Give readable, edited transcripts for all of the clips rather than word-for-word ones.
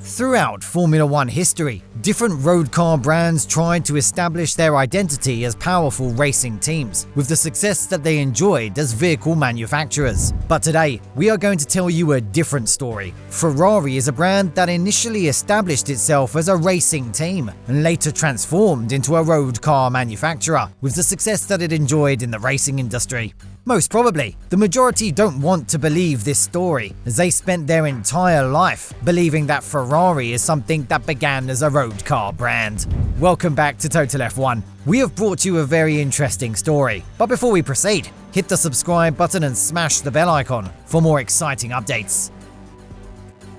Throughout Formula One history, different road car brands tried to establish their identity as powerful racing teams, with the success that they enjoyed as vehicle manufacturers. But today, we are going to tell you a different story. Ferrari is a brand that initially established itself as a racing team, and later transformed into a road car manufacturer, with the success that it enjoyed in the racing industry. Most probably, the majority don't want to believe this story, as they spent their entire life believing that Ferrari is something that began as a road car brand. Welcome back to Total F1. We have brought you a very interesting story, but before we proceed, hit the subscribe button and smash the bell icon for more exciting updates.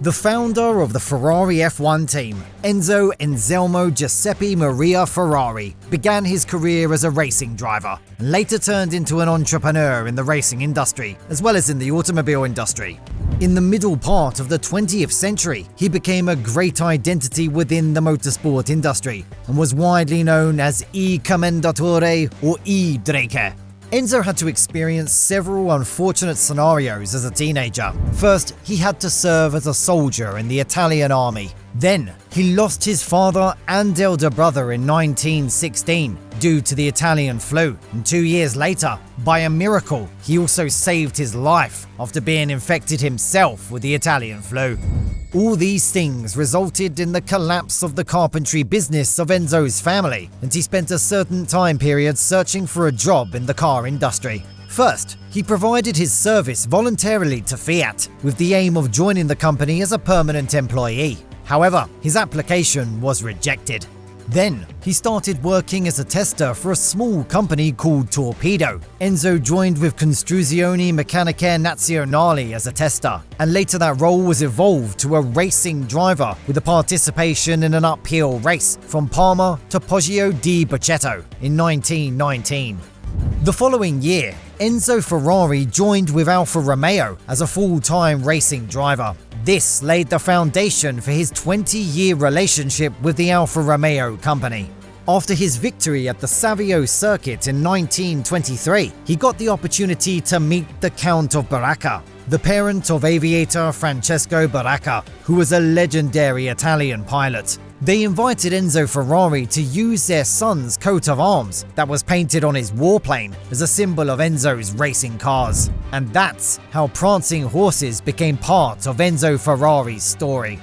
The founder of the Ferrari F1 team, Enzo Anselmo Giuseppe Maria Ferrari, began his career as a racing driver and later turned into an entrepreneur in the racing industry, as well as in the automobile industry. In the middle part of the 20th century, he became a great identity within the motorsport industry and was widely known as Il Commendatore or Il Drake. Enzo had to experience several unfortunate scenarios as a teenager. First, he had to serve as a soldier in the Italian army. Then, he lost his father and elder brother in 1916 due to the Italian flu, and 2 years later, by a miracle, he also saved his life after being infected himself with the Italian flu. All these things resulted in the collapse of the carpentry business of Enzo's family, and he spent a certain time period searching for a job in the car industry. First, he provided his service voluntarily to Fiat, with the aim of joining the company as a permanent employee. However, his application was rejected. Then, he started working as a tester for a small company called Torpedo. Enzo joined with Costruzioni Meccaniche Nazionali as a tester, and later that role was evolved to a racing driver with a participation in an uphill race from Parma to Poggio di Bocetto in 1919. The following year, Enzo Ferrari joined with Alfa Romeo as a full-time racing driver. This laid the foundation for his 20-year relationship with the Alfa Romeo company. After his victory at the Savio circuit in 1923, he got the opportunity to meet the Count of Baracca, the parent of aviator Francesco Baracca, who was a legendary Italian pilot. They invited Enzo Ferrari to use their son's coat of arms that was painted on his warplane as a symbol of Enzo's racing cars. And that's how prancing horses became part of Enzo Ferrari's story.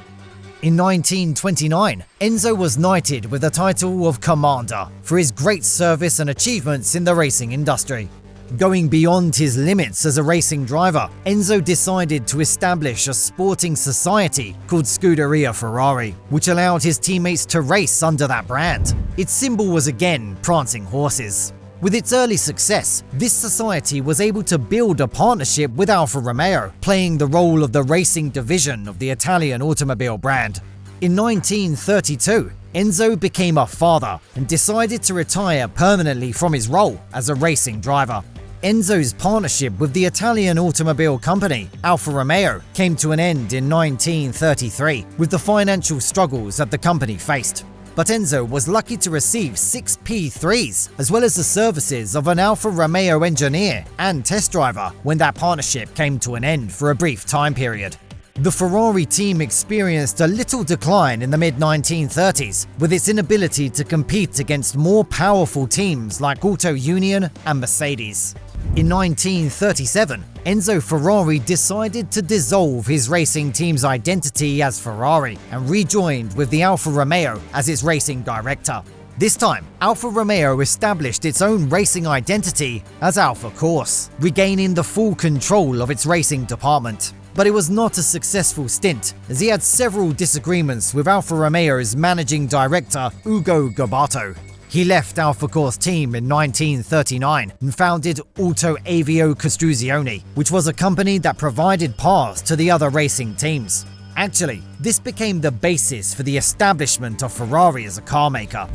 In 1929, Enzo was knighted with the title of Commander for his great service and achievements in the racing industry. Going beyond his limits as a racing driver, Enzo decided to establish a sporting society called Scuderia Ferrari, which allowed his teammates to race under that brand. Its symbol was again prancing horses. With its early success, this society was able to build a partnership with Alfa Romeo, playing the role of the racing division of the Italian automobile brand. In 1932, Enzo became a father and decided to retire permanently from his role as a racing driver. Enzo's partnership with the Italian automobile company, Alfa Romeo, came to an end in 1933 with the financial struggles that the company faced. But Enzo was lucky to receive 6 P3s, as well as the services of an Alfa Romeo engineer and test driver when that partnership came to an end for a brief time period. The Ferrari team experienced a little decline in the mid-1930s, with its inability to compete against more powerful teams like Auto Union and Mercedes. In 1937, Enzo Ferrari decided to dissolve his racing team's identity as Ferrari and rejoined with the Alfa Romeo as its racing director. This time, Alfa Romeo established its own racing identity as Alfa Corse, regaining the full control of its racing department. But it was not a successful stint, as he had several disagreements with Alfa Romeo's managing director Ugo Gobbato. He left Alfa Corse team in 1939 and founded Auto Avio Costruzioni, which was a company that provided parts to the other racing teams. Actually, this became the basis for the establishment of Ferrari as a car maker.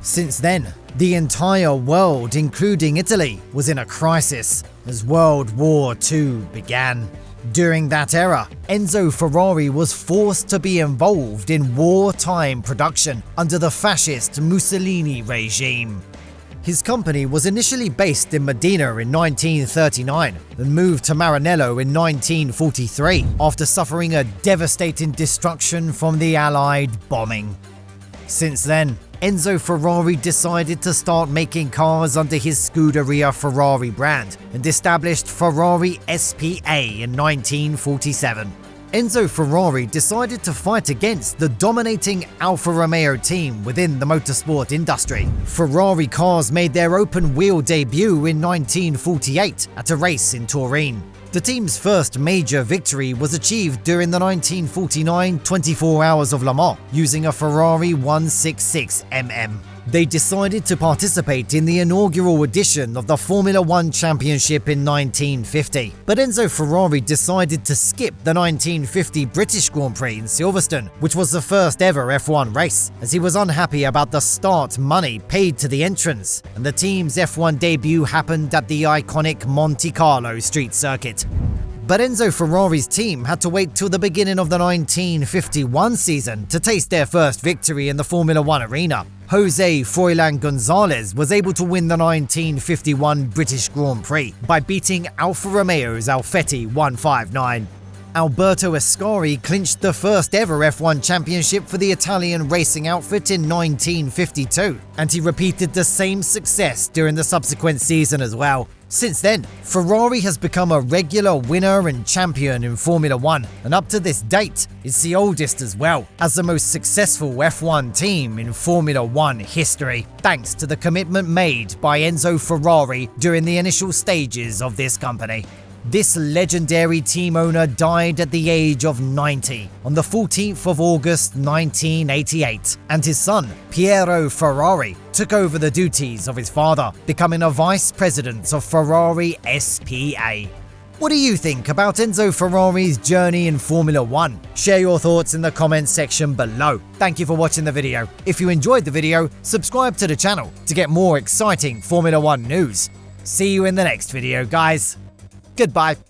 Since then, the entire world, including Italy, was in a crisis as World War II began. During that era, Enzo Ferrari was forced to be involved in wartime production under the fascist Mussolini regime. His company was initially based in Modena in 1939, then moved to Maranello in 1943 after suffering a devastating destruction from the Allied bombing. Since then, Enzo Ferrari decided to start making cars under his Scuderia Ferrari brand and established Ferrari SPA in 1947. Enzo Ferrari decided to fight against the dominating Alfa Romeo team within the motorsport industry. Ferrari cars made their open-wheel debut in 1948 at a race in Turin. The team's first major victory was achieved during the 1949 24 Hours of Le Mans using a Ferrari 166mm. They decided to participate in the inaugural edition of the Formula One Championship in 1950, but Enzo Ferrari decided to skip the 1950 British Grand Prix in Silverstone, which was the first ever F1 race, as he was unhappy about the start money paid to the entrants, and the team's F1 debut happened at the iconic Monte Carlo street circuit. But Enzo Ferrari's team had to wait till the beginning of the 1951 season to taste their first victory in the Formula One arena. Jose Froilan Gonzalez was able to win the 1951 British Grand Prix by beating Alfa Romeo's Alfetti 159. Alberto Ascari clinched the first ever F1 championship for the Italian racing outfit in 1952, and he repeated the same success during the subsequent season as well. Since then, Ferrari has become a regular winner and champion in Formula One, and up to this date, it's the oldest as well as the most successful F1 team in Formula One history, thanks to the commitment made by Enzo Ferrari during the initial stages of this company. This legendary team owner died at the age of 90 on the 14th of August 1988, and his son, Piero Ferrari, took over the duties of his father, becoming a vice president of Ferrari SPA. What do you think about Enzo Ferrari's journey in Formula One? Share your thoughts in the comments section below. Thank you for watching the video. If you enjoyed the video, subscribe to the channel to get more exciting Formula One news. See you in the next video, guys. Goodbye.